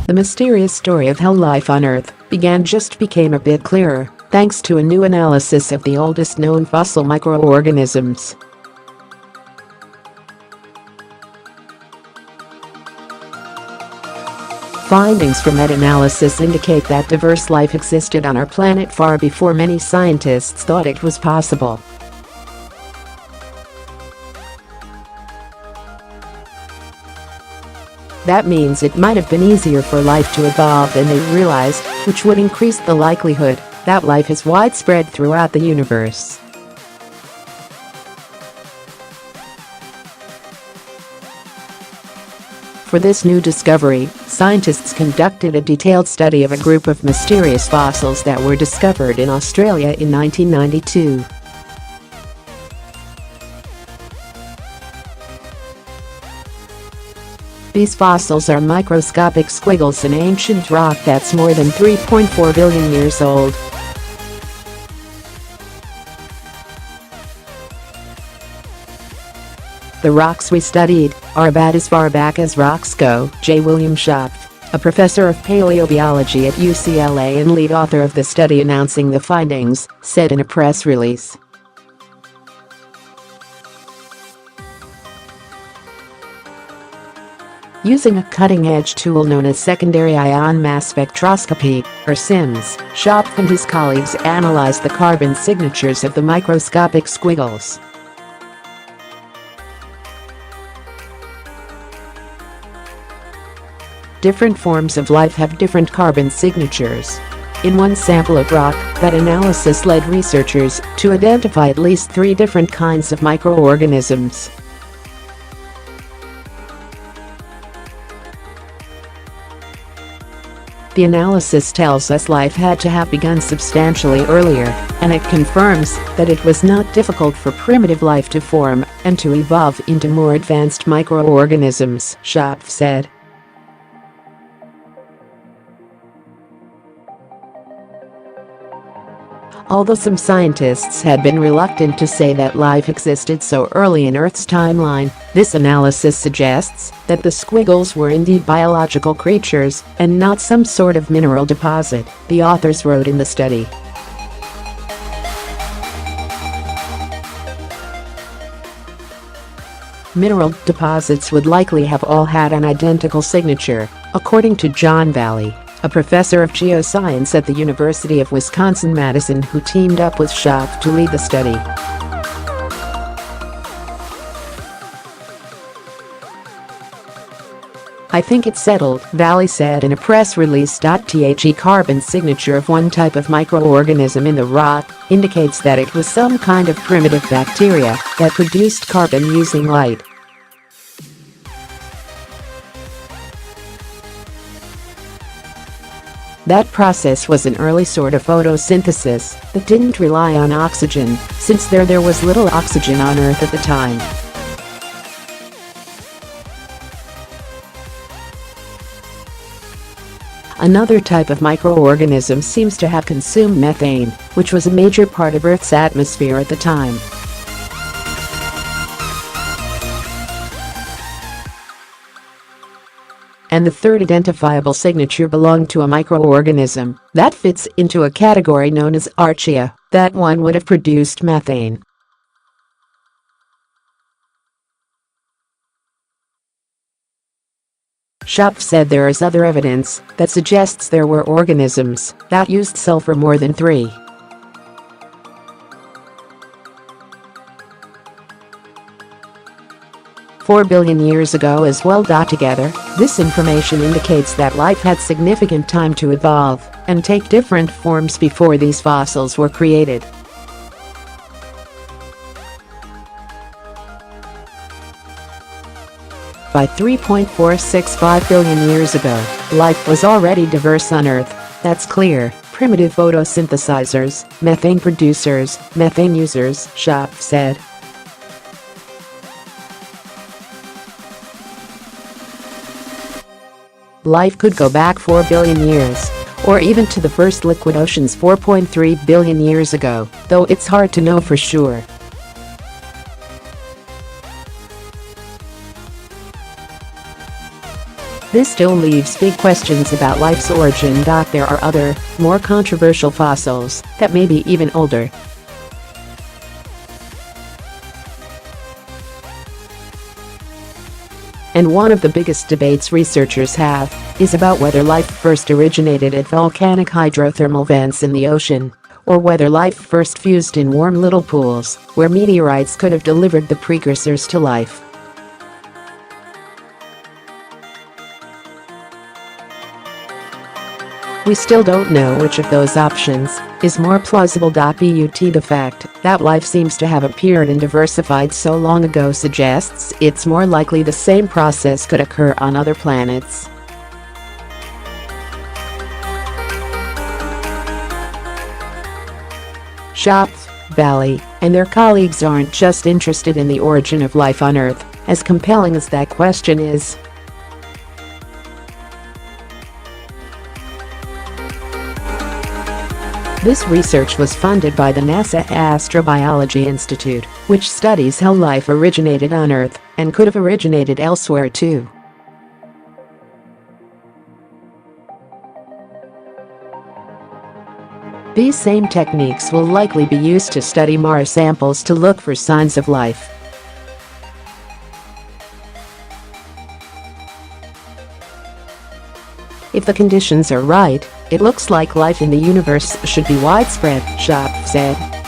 The mysterious story of how life on Earth began just became a bit clearer, thanks to a new analysis of the oldest known fossil microorganisms. Findings from meta-analysis indicate that diverse life existed on our planet far before many scientists thought it was possible. That means it might have been easier for life to evolve than they realized, which would increase the likelihood that life is widespread throughout the universe. For this new discovery, scientists conducted a detailed study of a group of mysterious fossils that were discovered in Australia in 1992. These fossils are microscopic squiggles in ancient rock that's more than 3.4 billion years old. The rocks we studied are about as far back as rocks go. J.William Schopf, a professor of paleobiology at UCLA and lead author of the study announcing the findings, said in a press release. Using a cutting-edge tool known as secondary ion mass spectroscopy, or SIMS, Schopf and his colleagues analyzed the carbon signatures of the microscopic squiggles. Different forms of life have different carbon signatures. In one sample of rock, that analysis led researchers to identify at least 3 different kinds of microorganisms. The analysis tells us life had to have begun substantially earlier, and it confirms that it was not difficult for primitive life to form and to evolve into more advanced microorganisms, Schopf said. Although some scientists had been reluctant to say that life existed so early in Earth's timeline, this analysis suggests that the squiggles were indeed biological creatures and not some sort of mineral deposit, the authors wrote in the study. Mineral deposits would likely have all had an identical signature, according to John Valley, a professor of geoscience at the University of Wisconsin-Madison who teamed up with Schopf to lead the study. I think it's settled, Valley said in a press release. The carbon signature of one type of microorganism in the rock indicates that it was some kind of primitive bacteria that produced carbon using light. That process was an early sort of photosynthesis that didn't rely on oxygen, since there was little oxygen on Earth at the time. Another type of microorganism seems to have consumed methane, which was a major part of Earth's atmosphere at the time. And the third identifiable signature belonged to a microorganism that fits into a category known as Archaea. That one would have produced methane. Schopf said there is other evidence that suggests there were organisms that used sulfur more than 3. "4 billion years ago as well.Together, this information indicates that life had significant time to evolve and take different forms before these fossils were created. By 3.465 billion years ago, life was already diverse on Earth, that's clear. Primitive photosynthesizers, methane producers, methane users," Schopf said. Life could go back 4 billion years, or even to the first liquid oceans 4.3 billion years ago, though it's hard to know for sure. This still leaves big questions about life's origin. There are other, more controversial fossils that may be even older. And one of the biggest debates researchers have is about whether life first originated at volcanic hydrothermal vents in the ocean, or whether life first fused in warm little pools where meteorites could have delivered the precursors to life. We still don't know which of those options is more plausible. But the fact that life seems to have appeared and diversified so long ago suggests it's more likely the same process could occur on other planets. Schopf, Valley, and their colleagues aren't just interested in the origin of life on Earth, as compelling as that question is. This research was funded by the NASA Astrobiology Institute, which studies how life originated on Earth and could have originated elsewhere too. These same techniques will likely be used to study Mars samples to look for signs of life. If the conditions are right, it looks like life in the universe should be widespread, Schopf said.